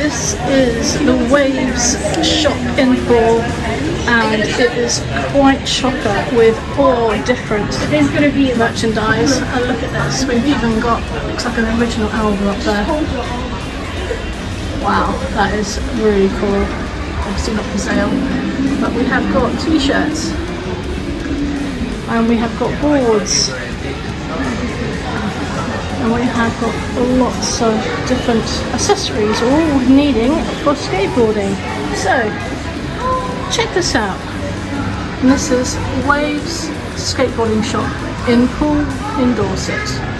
this is the Waves shop in Poole, and it is quite chocker with all different merchandise. And look at this, we've even got, looks like an original album up there. Wow, that is really cool. Obviously not for sale, but we have got t-shirts and we have got boards and we have got lots of different accessories, all needing for skateboarding. So check this out, and this is Waves skateboarding shop in Poole in Dorset.